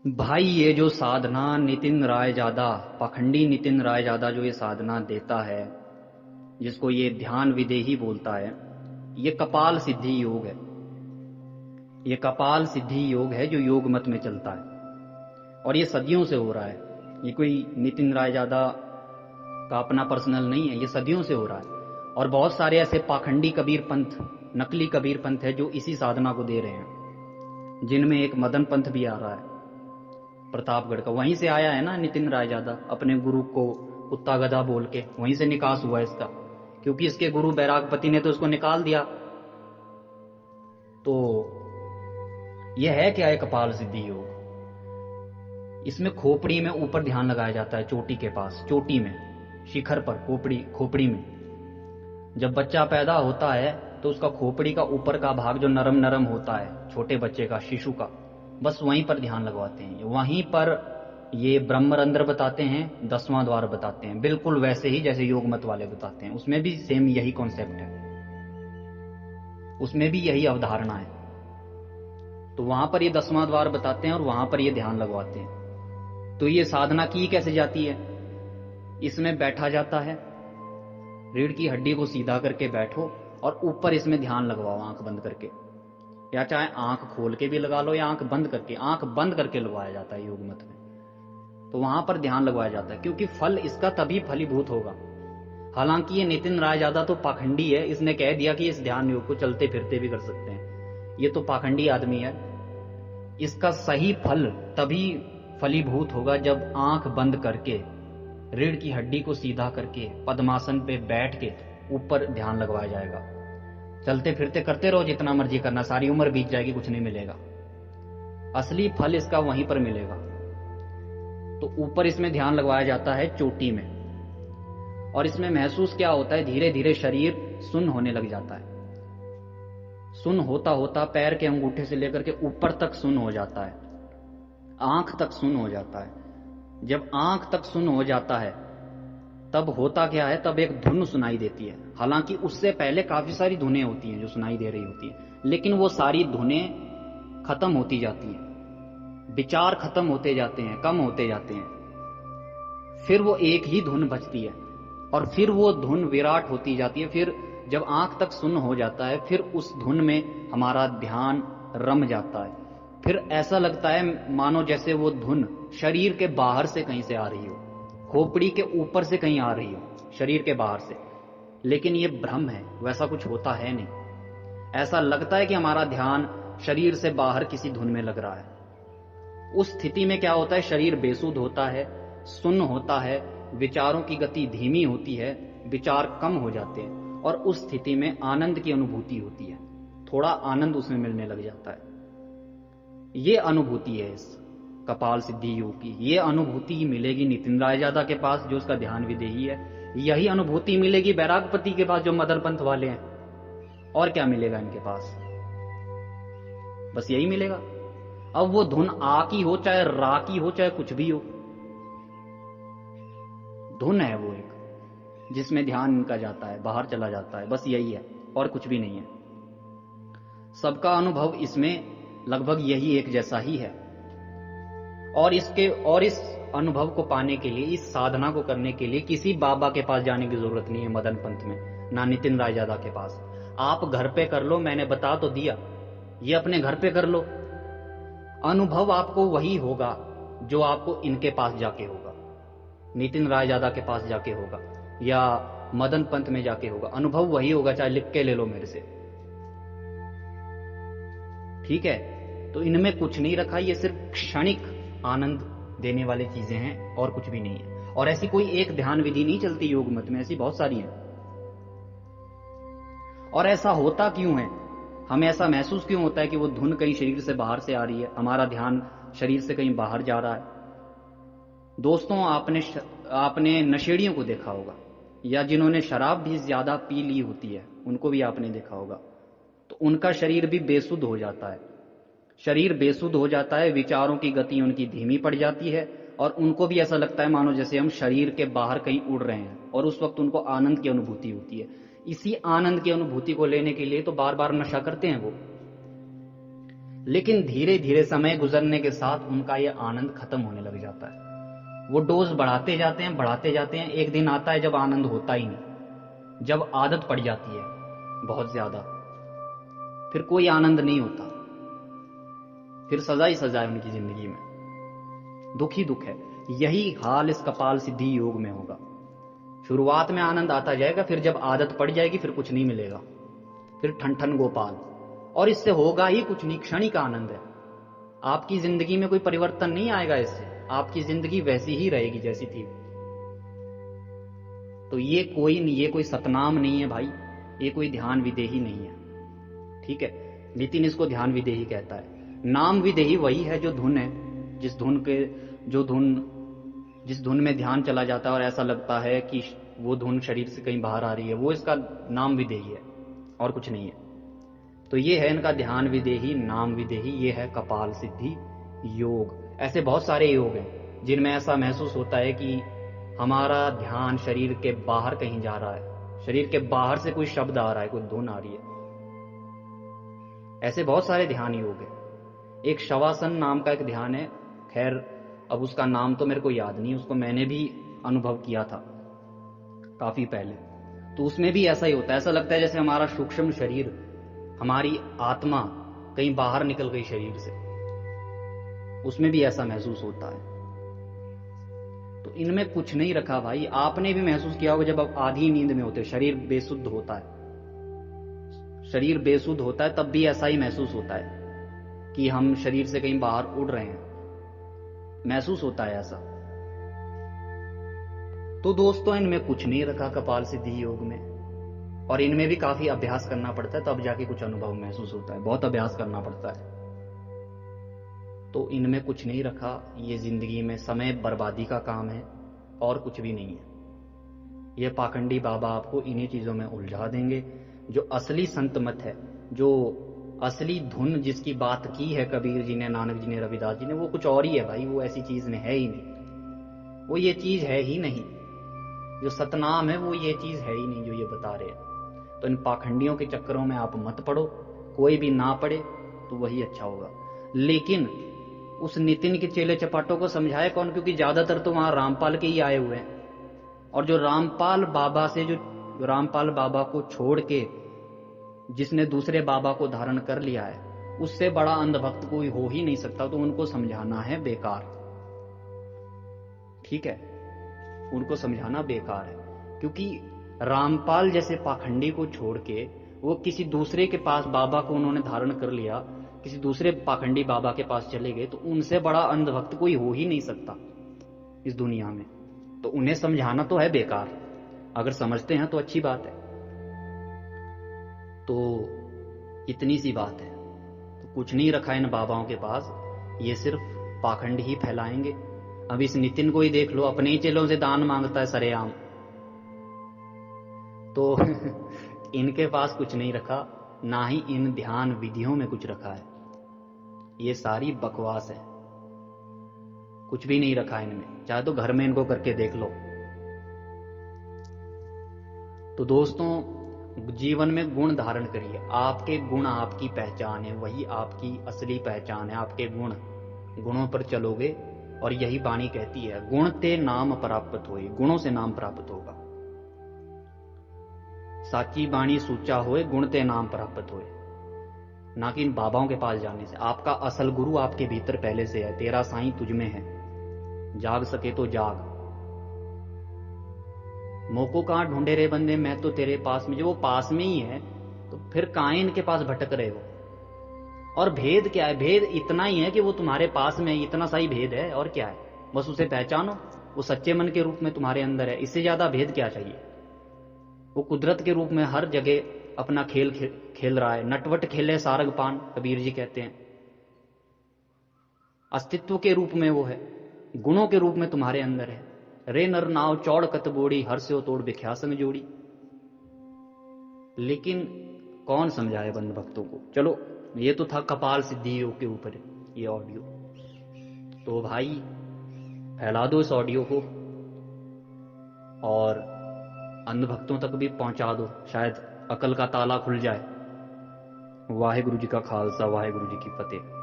भाई ये जो साधना नितिन राय जादा, पाखंडी नितिन राय जादा जो ये साधना देता है, जिसको ये ध्यान विदेही बोलता है, ये कपाल सिद्धि योग है। ये कपाल सिद्धि योग है जो योग मत में चलता है और ये सदियों से हो रहा है। ये कोई नितिन राय जादा का अपना पर्सनल नहीं है, ये सदियों से हो रहा है। और बहुत सारे ऐसे पाखंडी कबीर पंथ, नकली कबीर पंथ है जो इसी साधना को दे रहे हैं, जिनमें एक मदन पंथ भी आ रहा है प्रतापगढ़ का। वहीं से आया है ना नितिन राय जादा, अपने गुरु को कुत्ता गधा बोल के वहीं से निकास हुआ इसका, क्योंकि इसके गुरु बैरागपति ने तो उसको निकाल दिया। तो यह है क्या है कपाल सिद्धि योग। इसमें खोपड़ी में ऊपर ध्यान लगाया जाता है, चोटी के पास, चोटी में, शिखर पर, खोपड़ी में। जब बच्चा पैदा होता है तो उसका खोपड़ी का ऊपर का भाग जो नरम नरम होता है, छोटे बच्चे का, शिशु का, बस वहीं पर ध्यान लगवाते हैं। वहीं पर ये ब्रह्मरंध्र बताते हैं, 10वां द्वार बताते हैं, बिल्कुल वैसे ही जैसे योग मत वाले बताते हैं। उसमें भी सेम यही कॉन्सेप्ट है, उसमें भी यही अवधारणा है। तो वहां पर ये 10वां द्वार बताते हैं और वहां पर ये ध्यान लगवाते हैं। तो ये साधना की कैसे जाती है? इसमें बैठा जाता है, रीढ़ की हड्डी को सीधा करके बैठो और ऊपर इसमें ध्यान लगवाओ आंख बंद करके, या चाहे आंख खोल के भी लगा लो या आंख बंद करके लगवाया जाता है योग मत में। तो वहां पर ध्यान लगवाया जाता है, क्योंकि फल इसका तभी फलीभूत होगा। हालांकि ये नितिन राय जादा तो पाखंडी है, इसने कह दिया कि इस ध्यान योग को चलते फिरते भी कर सकते हैं। ये तो पाखंडी आदमी है। इसका सही फल तभी फलीभूत होगा जब आंख बंद करके, रीढ़ की हड्डी को सीधा करके, पद्मासन पे बैठ के ऊपर ध्यान लगवाया जाएगा। चलते फिरते करते रहो जितना मर्जी करना, सारी उम्र बीत जाएगी, कुछ नहीं मिलेगा। असली फल इसका वहीं पर मिलेगा। तो ऊपर इसमें ध्यान लगवाया जाता है, चोटी में। और इसमें महसूस क्या होता है, धीरे धीरे शरीर सुन्न होने लग जाता है। सुन्न होता होता पैर के अंगूठे से लेकर के ऊपर तक सुन्न हो जाता है, आंख तक सुन्न हो जाता है। जब आंख तक सुन्न हो जाता है तब होता क्या है, तब एक धुन सुनाई देती है। हालांकि उससे पहले काफी सारी धुनें होती हैं जो सुनाई दे रही होती हैं, लेकिन वो सारी धुनें खत्म होती जाती हैं, विचार खत्म होते जाते हैं, कम होते जाते हैं। फिर वो एक ही धुन बचती है और फिर वो धुन विराट होती जाती है। फिर जब आंख तक सुन्न हो जाता है, फिर उस धुन में हमारा ध्यान रम जाता है। फिर ऐसा लगता है मानो जैसे वो धुन शरीर के बाहर से कहीं से आ रही हो, खोपड़ी के ऊपर से कहीं आ रही हो, शरीर के बाहर से। लेकिन ये भ्रम है, वैसा कुछ होता है नहीं। ऐसा लगता है कि हमारा ध्यान शरीर से बाहर किसी धुन में लग रहा है। उस स्थिति में क्या होता है, शरीर बेसुध होता है, सुन्न होता है, विचारों की गति धीमी होती है, विचार कम हो जाते हैं और उस स्थिति में आनंद की अनुभूति होती है। थोड़ा आनंद उसमें मिलने लग जाता है। ये अनुभूति है इस कपाल सिद्धि योग की। ये अनुभूति मिलेगी नितिन राय जादा के पास जो उसका ध्यान विदेही है। यही अनुभूति मिलेगी बैरागपति के पास जो मदन पंथ वाले हैं। और क्या मिलेगा इनके पास? बस यही मिलेगा। अब वो धुन आ की हो, चाहे रा की हो, चाहे कुछ भी हो, धुन है वो एक, जिसमें ध्यान इनका जाता है, बाहर चला जाता है। बस यही है और कुछ भी नहीं है। सबका अनुभव इसमें लगभग यही एक जैसा ही है। और इस अनुभव को पाने के लिए, इस साधना को करने के लिए किसी बाबा के पास जाने की जरूरत नहीं है मदन पंथ में, ना नितिन राय जादा के पास। आप घर पे कर लो, मैंने बता तो दिया, ये अपने घर पे कर लो। अनुभव आपको वही होगा जो आपको इनके पास जाके होगा, नितिन राय जादा के पास जाके होगा या मदन पंथ में जाके होगा। अनुभव वही होगा, चाहे लिख के ले लो मेरे से, ठीक है। तो इनमें कुछ नहीं रखा, ये सिर्फ क्षणिक आनंद देने वाली चीजें हैं और कुछ भी नहीं है। और ऐसी कोई एक ध्यान विधि नहीं चलती योग मत में, ऐसी बहुत सारी हैं। और ऐसा होता क्यों है, हमें ऐसा महसूस क्यों होता है कि वो धुन कहीं शरीर से बाहर से आ रही है, हमारा ध्यान शरीर से कहीं बाहर जा रहा है? दोस्तों, आपने नशेड़ियों को देखा होगा, या जिन्होंने शराब भी ज्यादा पी ली होती है उनको भी आपने देखा होगा। तो उनका शरीर भी बेसुध हो जाता है। शरीर बेसुध हो जाता है, विचारों की गति उनकी धीमी पड़ जाती है और उनको भी ऐसा लगता है मानो जैसे हम शरीर के बाहर कहीं उड़ रहे हैं। और उस वक्त उनको आनंद की अनुभूति होती है। इसी आनंद की अनुभूति को लेने के लिए तो बार बार नशा करते हैं वो। लेकिन धीरे धीरे समय गुजरने के साथ उनका ये आनंद खत्म होने लग जाता है। वो डोज बढ़ाते जाते हैं, एक दिन आता है जब आनंद होता ही नहीं, जब आदत पड़ जाती है बहुत ज्यादा, फिर कोई आनंद नहीं होता, फिर सजा ही सजा है उनकी जिंदगी में, दुख ही दुख है। यही हाल इस कपाल सिद्धि योग में होगा। शुरुआत में आनंद आता जाएगा, फिर जब आदत पड़ जाएगी फिर कुछ नहीं मिलेगा, फिर ठन ठन गोपाल। और इससे होगा ही कुछ नहीं, क्षणिक आनंद है। आपकी जिंदगी में कोई परिवर्तन नहीं आएगा इससे, आपकी जिंदगी वैसी ही रहेगी जैसी थी। तो ये कोई सतनाम नहीं है भाई, ये कोई ध्यान विदेही नहीं है, ठीक है। नितिन इसको ध्यान विदेही कहता है। नाम विदेही वही है जो धुन है, जिस धुन में ध्यान चला जाता है और ऐसा लगता है कि वो धुन शरीर से कहीं बाहर आ रही है, वो इसका नाम विदेही है और कुछ नहीं है। तो ये है इनका ध्यान विदेही, नाम विदेही, ये है कपाल सिद्धि योग। ऐसे बहुत सारे योग हैं जिनमें ऐसा महसूस होता है कि हमारा ध्यान शरीर के बाहर कहीं जा रहा है, शरीर के बाहर से कोई शब्द आ रहा है, कोई धुन आ रही है। ऐसे बहुत सारे ध्यान योग है। एक शवासन नाम का एक ध्यान है, खैर अब उसका नाम तो मेरे को याद नहीं, उसको मैंने भी अनुभव किया था काफी पहले। तो उसमें भी ऐसा ही होता है, ऐसा लगता है जैसे हमारा सूक्ष्म शरीर, हमारी आत्मा कहीं बाहर निकल गई शरीर से, उसमें भी ऐसा महसूस होता है। तो इनमें कुछ नहीं रखा भाई। आपने भी महसूस किया होगा जब आप आधी नींद में होते, शरीर बेसुध होता है, शरीर बेसुध होता है, तब भी ऐसा ही महसूस होता है कि हम शरीर से कहीं बाहर उड़ रहे हैं, महसूस होता है ऐसा। तो दोस्तों इनमें कुछ नहीं रखा कपाल सिद्धि योग में, और इनमें भी काफी अभ्यास करना पड़ता है, तब जाके कुछ अनुभव महसूस होता है, बहुत अभ्यास करना पड़ता है। तो इनमें कुछ नहीं रखा, ये जिंदगी में समय बर्बादी का काम है और कुछ भी नहीं है। ये पाखंडी बाबा आपको इन्हीं चीजों में उलझा देंगे। जो असली संत मत है, जो असली धुन जिसकी बात की है कबीर जी ने, नानक जी ने, रविदास जी ने, वो कुछ और ही है भाई, वो ऐसी चीज में है ही नहीं, वो ये चीज है ही नहीं। जो सतनाम है वो ये चीज है ही नहीं जो ये बता रहे हैं। तो इन पाखंडियों के चक्करों में आप मत पड़ो, कोई भी ना पड़े तो वही अच्छा होगा। लेकिन उस नितिन के चेले चपाटों को समझाए कौन, क्योंकि ज्यादातर तो वहां रामपाल के ही आए हुए हैं। और जो रामपाल बाबा को छोड़ के जिसने दूसरे बाबा को धारण कर लिया है, उससे बड़ा अंधभक्त कोई हो ही नहीं सकता। तो उनको समझाना है बेकार, ठीक है, उनको समझाना बेकार है। क्योंकि रामपाल जैसे पाखंडी को छोड़ के वो किसी दूसरे के पास, बाबा को उन्होंने धारण कर लिया, किसी दूसरे पाखंडी बाबा के पास चले गए, तो उनसे बड़ा अंधभक्त कोई हो ही नहीं सकता इस दुनिया में। तो उन्हें समझाना तो है बेकार, अगर समझते हैं तो अच्छी बात है। तो इतनी सी बात है। तो कुछ नहीं रखा इन बाबाओं के पास, ये सिर्फ पाखंड ही फैलाएंगे। अब इस नितिन को ही देख लो, अपने ही चेलों से दान मांगता है सरेआम। तो इनके पास कुछ नहीं रखा, ना ही इन ध्यान विधियों में कुछ रखा है। ये सारी बकवास है, कुछ भी नहीं रखा इनमें, चाहे तो घर में इनको करके देख लो। तो दोस्तों जीवन में गुण धारण करिए। आपके गुण आपकी पहचान है, वही आपकी असली पहचान है। आपके गुणों पर चलोगे, और यही वाणी कहती है, गुण ते नाम प्राप्त होए, गुणों से नाम प्राप्त होगा। साची वाणी सूचा होए, गुण ते नाम प्राप्त होए, ना कि इन बाबाओं के पास जाने से। आपका असल गुरु आपके भीतर पहले से है, तेरा साईं तुझ में है, जाग सके तो जाग। मोको कहां ढूंढे रे बंदे, मैं तो तेरे पास में, जो वो पास में ही है, तो फिर कहां इनके पास भटक रहे हो। और भेद क्या है? भेद इतना ही है कि वो तुम्हारे पास में, इतना सा ही भेद है, और क्या है? बस उसे पहचानो, वो सच्चे मन के रूप में तुम्हारे अंदर है। इससे ज्यादा भेद क्या चाहिए? वो कुदरत के रूप में हर जगह अपना खेल खेल रहा है। नटवट खेले सारग पान, कबीर जी कहते हैं। अस्तित्व के रूप में वो है, गुणों के रूप में तुम्हारे अंदर है। रे नर नाव चौड़ कत बोड़ी, हर से तोड़ बिख्या संग जोड़ी। लेकिन कौन समझाए बंद भक्तों को? चलो, ये तो था कपाल सिद्धि योग के ऊपर ये ऑडियो। तो भाई फैला दो इस ऑडियो को और अंध भक्तों तक भी पहुंचा दो, शायद अकल का ताला खुल जाए। वाहेगुरु जी का खालसा वाहेगुरु जी की फतेह।